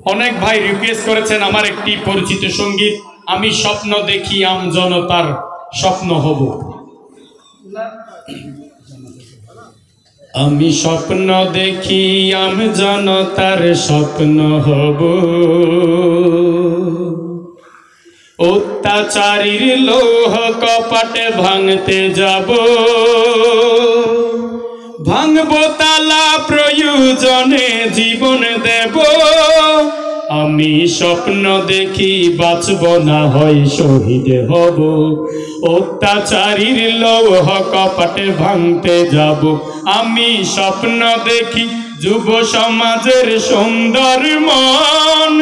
অনেক ভাই রিকোয়েস্ট করেছেন আমার একটি পরিচিত সঙ্গীত, আমি স্বপ্ন দেখি আমজনতার স্বপ্ন হব। আমি স্বপ্ন দেখি আমজনতার স্বপ্ন হব, অত্যাচারীর লৌহ কপাটে ভাঙতে যাব, ভাঙব তালা প্রয়োজনে জীবন দেব। আমি স্বপ্ন দেখি বাঁচব না হয় শহীদ হব, অত্যাচারীর লৌহ কপাটে ভাঙতে যাব। আমি স্বপ্ন দেখি যুব সমাজের সুন্দর মন,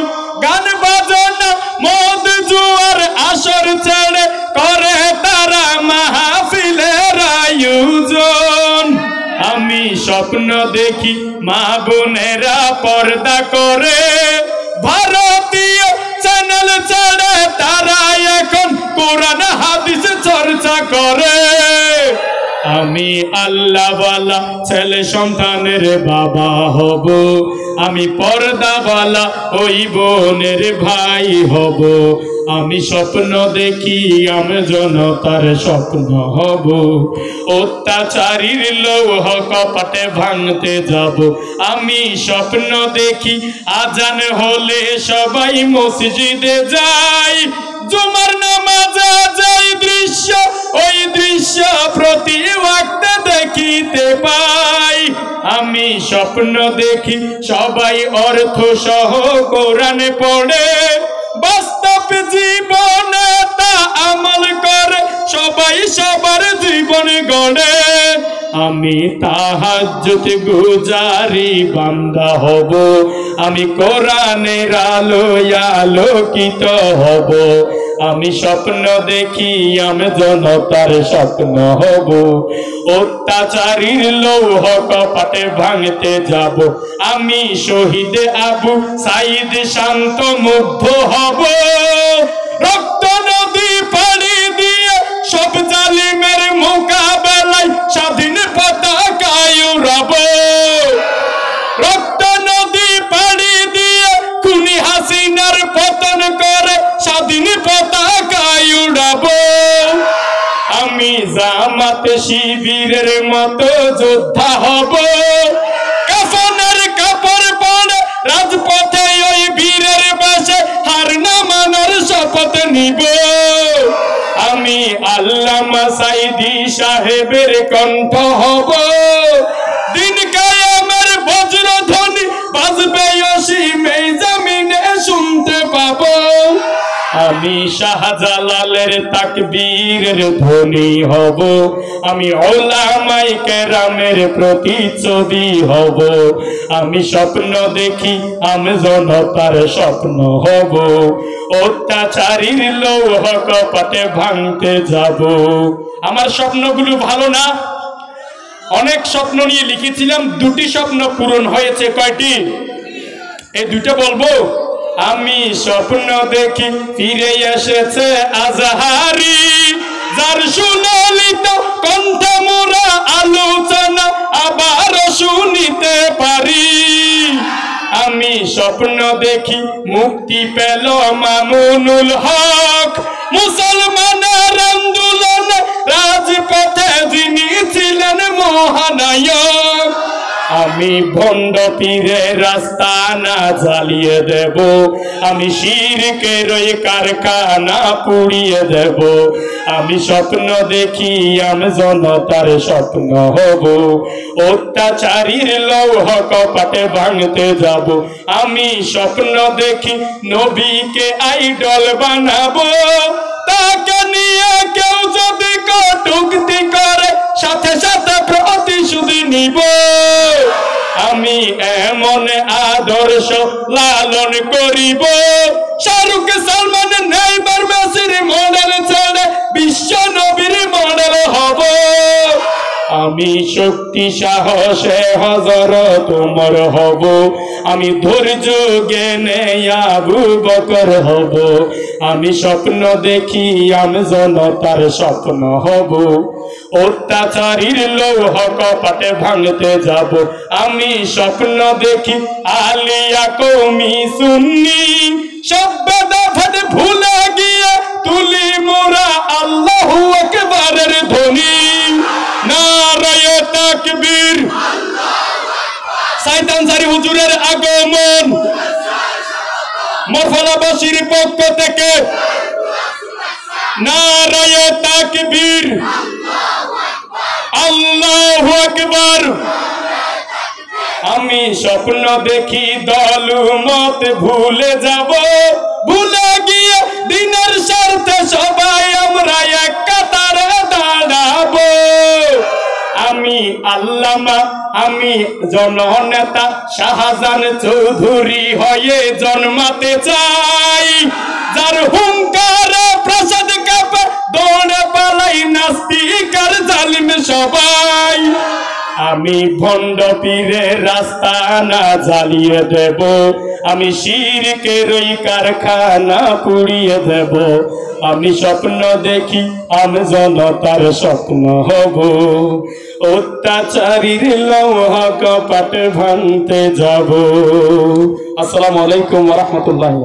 গান বাজনা মদ জুয়ার আসর ছেড়ে করে তারা মাহফিলের আয়োজন। আমি স্বপ্ন দেখি মা বোনেরা পর্দা করে, ভারতীয় চ্যানেল ছেড়ে তারা এখন কোরআন হাদিস চর্চা করে। আমি আল্লাহওয়ালা ছেলে সন্তানের বাবা হব, আমি পর্দাওয়ালা ওই বোনের ভাই হব। আমি স্বপ্ন দেখি আমজনতার স্বপ্ন হব, অত্যাচারীর লৌহ কপাটে ভাঙতে যাব। আমি স্বপ্ন দেখি আজান হলে সবাই মসজিদে যায়, জুমার নামাজে যাই দৃশ্য ওই দৃশ্য প্রতি ওয়াক্তে দেখিতে পাই। আমি স্বপ্ন দেখি সবাই অর্থ সহ কোরআন পড়ে, বাস্তব জীবনে তা আমল করে সবাই সবার জীবন গড়ে। আমি তাহাজ্জুদ গুজারি বান্দা হব, আমি কোরআনের আলোয় আলোকিত হব। আমি স্বপ্ন দেখি আমজনতার স্বপ্ন হব, অত্যাচারীর লৌহ কপাটে ভাঙতে যাব। আমি শহীদ আবু সাইদ শান্ত মুগ্ধ হব, রক্ত নদী পাড়ি দিয়ে সব জালিমের মোকাবেলায় স্বাধীন পতাকায় উড়াব। রক্ত নদী পাড়ি দিয়ে খুনি হাসিনার পতন করে স্বাধীন পতাকায় উড়াব। আমি জামাত শিবিরের মতো যোদ্ধা হব, কাফনের কাপড় পরে রাজপথে ওই বীরের বাসে হার না মানার শপথ নিব। আমি আল্লামা সাইদি সাহেবের কণ্ঠ হব, দিন কায়ামের বজ্রধ্বনি বাজবে অসীমে জমিনে শুনতে পাবো। আমি শাহজালালের তাকবীরের ধ্বনি হব, আমি উলামায়ে কেরামের প্রতিচ্ছবি হব। আমি স্বপ্ন দেখি আমজনতার স্বপ্ন হব, অত্যাচারীর লৌহ কপাটে ভাঙতে যাব। আমার স্বপ্নগুলো ভালো না? অনেক স্বপ্ন নিয়ে লিখেছিলাম, দুটি স্বপ্ন পূরণ হয়েছে। কয়টি? এই দুটো বলবো। আমি স্বপ্ন দেখি ফিরে এসেছে আজহারি, যার সুললিত কণ্ঠে মোরা আলোচনা আবার শুনিতে পারি। আমি স্বপ্ন দেখি মুক্তি পেল মামুনুল হক, মুসলমানের আন্দোলনে রাজপথে যিনি ছিলেন মহানায়ক। আমি ভণ্ড পীরের রাস্তা না জ্বালিয়ে দেব, আমি শিরকের ওই কারখানা পুড়িয়ে দেব। আমি স্বপ্ন দেখি আমজনতার স্বপ্ন হব, অত্যাচারীর লৌহ কপাটে ভাঙতে যাব। আমি স্বপ্ন দেখি নবীকে আইডল বানাবো, তাকে নিয়ে কেউ যদি কটূক্তি করে সাথে সাথে প্রতিশোধ নিব। আমি এমন আদর্শ লালন করিব, শাহরুখ সালমান নেইমার মেসির মডেল ছেড়ে বিশ্ব নবীর মডেল হব। আমি আমি শক্তি সাহসে হযরত ওমর হব, আমি ধৈর্য জ্ঞানে আবু বকর হব, আমি স্বপ্ন দেখি আমি জনতার স্বপ্ন হব, অত্যাচারীর লৌহ কপাটে ভাঙতে যাব, আমি স্বপ্ন দেখি আলিয়া কওমি সুন্নি, সব দফাত ভুলে গিয়ে তুলি মোরা আল্লাহু আকবারের ধ্বনি, নারায়ে তাকবীর, সাইদ আনসারী হুজুরের আগমন, মরফলাবাসীর পক্ষ থেকে নারায়ে তাকবীর, আল্লাহু আকবার। আমি স্বপ্ন দেখি দলমত ভুলে যাব, ভুলে গিয়ে দিনের স্বার্থে সবাই আমরা এক কাতারে দাঁড়াবো, আমি আল্লামা আমি জননেতা শাহজাহান চৌধুরী হয়ে জন্মাতে চাই, যার হুঙ্কারে প্রসাদ কাঁপে দৌড়ে পালাই নাস্তিক আর জালিম সবাই, আমি ভণ্ড পীরের রাস্তা না জ্বালিয়ে দেব, আমি শিরকের ওই কারখানা পুড়িয়ে দেব, আমি স্বপ্ন দেখি আমি জনতার স্বপ্ন হব, অত্যাচারীর লৌহ কপাট ভাঙতে যাব। আসসালামু আলাইকুম ওয়া রাহমাতুল্লাহ।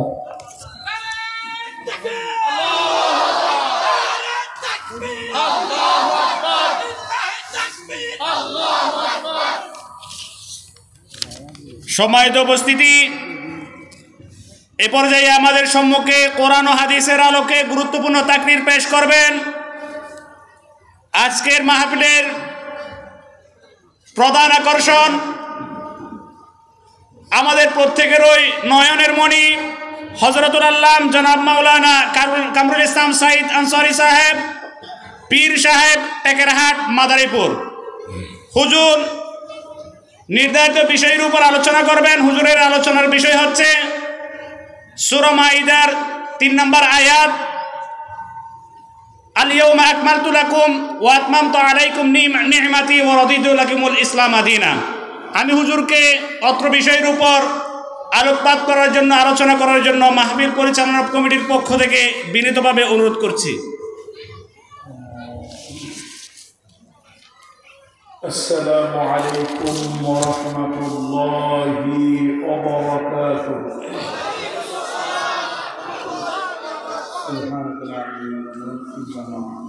সম্মানিত উপস্থিতি, এ পর্যায়ে আমাদের সম্মুখে কোরআন ও হাদিসের আলোকে গুরুত্বপূর্ণ তাকরীর পেশ করবেন আজকের মাহফিলের প্রধান আকর্ষণ, আমাদের প্রত্যেকেরই নয়নের মণি হযরতুল আল্লাম জনাব মাওলানা কামরুল ইসলাম সাইদ আনসারী সাহেব, পীর সাহেব, টেকেরহাট, মাদারীপুর। হুজুর নির্ধারিত বিষয়ের উপর আলোচনা করবেন। হুজুরের আলোচনার বিষয় হচ্ছে সূরা মাইদার 3 নম্বর আয়াত, আল ইয়াউমা আকমালতু লাকুম ওয়া আতমামতু আলাইকুম নি'মাতি ওয়া রাদিতু লাকুমুল ইসলাম দীনা। আমি হুজুরকে অত্র বিষয়ের উপর আলোকপাত করার জন্য, আলোচনা করার জন্য মাহফিল পরিচালনা কমিটির পক্ষ থেকে বিনীতভাবে অনুরোধ করছি। السلام عليكم ورحمة الله وبركاته. سبحانك لا علم لنا إلا ما علمتنا